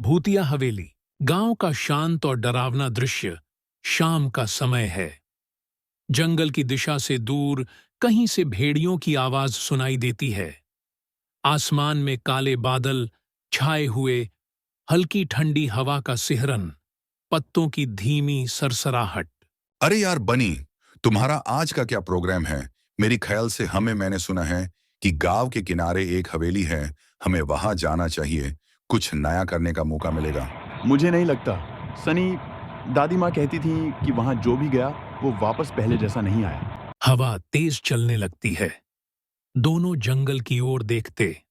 भूतिया हवेली, गांव का शांत और डरावना दृश्य। शाम का समय है। जंगल की दिशा से दूर कहीं से भेड़ियों की आवाज सुनाई देती है। आसमान में काले बादल छाए हुए, हल्की ठंडी हवा का सिहरन, पत्तों की धीमी सरसराहट। अरे यार बनी, तुम्हारा आज का क्या प्रोग्राम है? मेरी ख्याल से मैंने सुना है कि गांव के किनारे एक हवेली है। हमें वहां जाना चाहिए। कुछ नया करने का मौका मिलेगा। मुझे नहीं लगता। सनी, दादी माँ कहती थी कि वहां जो भी गया वो वापस पहले जैसा नहीं आया। हवा तेज चलने लगती है। दोनों जंगल की ओर देखते।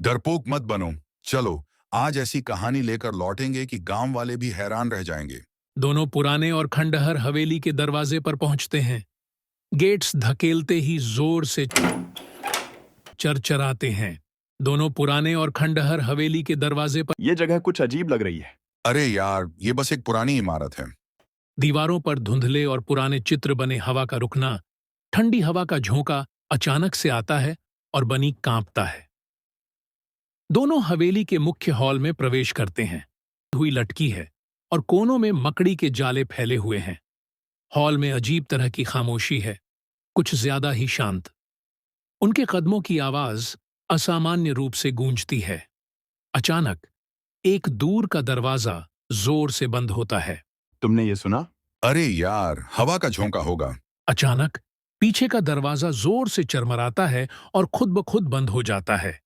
डरपोक मत बनो। चलो, आज ऐसी कहानी लेकर लौटेंगे कि गांव वाले भी हैरान रह जाएंगे। दोनों पुराने और खंडहर हवेली के दरवाजे पर पहुंचते हैं। गेट्स धकेलते ही जोर से चरचराते हैं। दोनों पुराने और खंडहर हवेली के दरवाजे पर। ये जगह कुछ अजीब लग रही है। अरे यार, ये बस एक पुरानी इमारत है। दीवारों पर धुंधले और पुराने चित्र बने। हवा का रुकना, ठंडी हवा का झोंका अचानक से आता है और बनी कांपता है। दोनों हवेली के मुख्य हॉल में प्रवेश करते हैं। हुई लटकी है और कोनों में मकड़ी के जाले फैले हुए हैं। हॉल में अजीब तरह की खामोशी है, कुछ ज्यादा ही शांत। उनके कदमों की आवाज असामान्य रूप से गूंजती है। अचानक एक दूर का दरवाजा जोर से बंद होता है। तुमने ये सुना? अरे यार, हवा का झोंका होगा। अचानक पीछे का दरवाजा जोर से चरमराता है और खुद ब खुद बंद हो जाता है।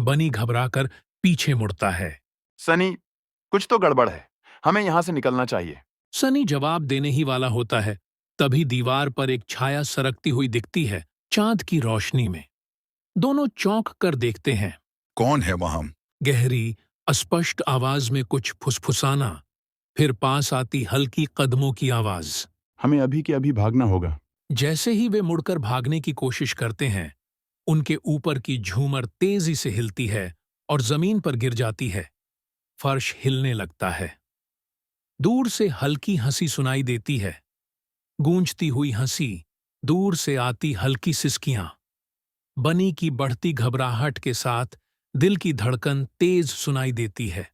बनी घबराकर पीछे मुड़ता है। सनी, कुछ तो गड़बड़ है। हमें यहाँ से निकलना चाहिए। सनी जवाब देने ही वाला होता है, तभी दीवार पर एक छाया सरकती हुई दिखती है, चांद की रोशनी में। दोनों चौंक कर देखते हैं। कौन है वहां? गहरी, अस्पष्ट आवाज में कुछ फुसफुसाना, फिर पास आती हल्की कदमों की आवाज। हमें अभी के अभी भागना होगा। जैसे ही वे मुड़कर भागने की कोशिश करते हैं, उनके ऊपर की झूमर तेजी से हिलती है और जमीन पर गिर जाती है। फर्श हिलने लगता है। दूर से हल्की हंसी सुनाई देती है। गूंजती हुई हंसी, दूर से आती हल्की सिसकियां। बनी की बढ़ती घबराहट के साथ दिल की धड़कन तेज सुनाई देती है।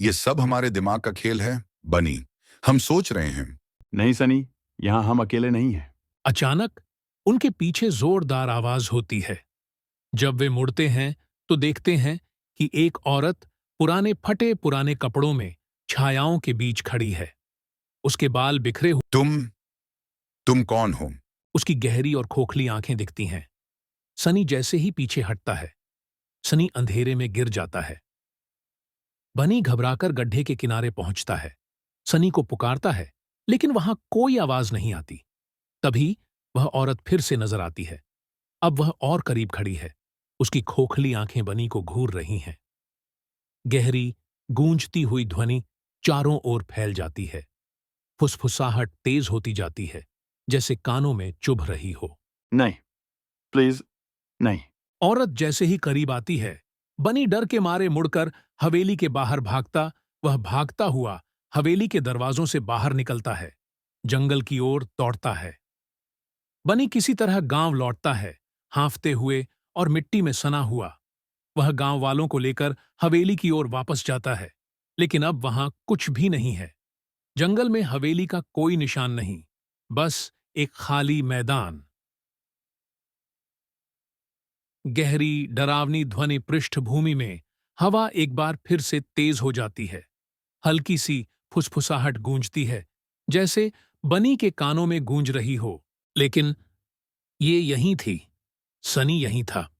ये सब हमारे दिमाग का खेल है बनी। हम सोच रहे हैं। नहीं सनी, यहाँ हम अकेले नहीं हैं। अचानक उनके पीछे जोरदार आवाज होती है। जब वे मुड़ते हैं तो देखते हैं कि एक औरत पुराने फटे पुराने कपड़ों में छायाओं के बीच खड़ी है। उसके बाल बिखरे हुए। तुम कौन हो? उसकी गहरी और खोखली आंखें दिखती हैं। सनी जैसे ही पीछे हटता है, सनी अंधेरे में गिर जाता है। बनी घबराकर गड्ढे के किनारे पहुंचता है। सनी को पुकारता है, लेकिन वहां कोई आवाज नहीं आती। तभी वह औरत फिर से नजर आती है। अब वह और करीब खड़ी है। उसकी खोखली आंखें बनी को घूर रही हैं। गहरी, गूंजती हुई ध्वनि चारों ओर फैल जाती है। फुसफुसाहट तेज होती जाती है, जैसे कानों में चुभ रही हो। नहीं, प्लीज नहीं। औरत जैसे ही करीब आती है, बनी डर के मारे मुड़कर हवेली के बाहर भागता। वह भागता हुआ हवेली के दरवाजों से बाहर निकलता है, जंगल की ओर दौड़ता है। बनी किसी तरह गांव लौटता है, हांफते हुए और मिट्टी में सना हुआ। वह गांव वालों को लेकर हवेली की ओर वापस जाता है, लेकिन अब वहां कुछ भी नहीं है। जंगल में हवेली का कोई निशान नहीं, बस एक खाली मैदान। गहरी, डरावनी ध्वनि पृष्ठभूमि में हवा एक बार फिर से तेज हो जाती है। हल्की सी फुसफुसाहट गूंजती है, जैसे बनी के कानों में गूंज रही हो। लेकिन ये यहीं थी, सनी यहीं था।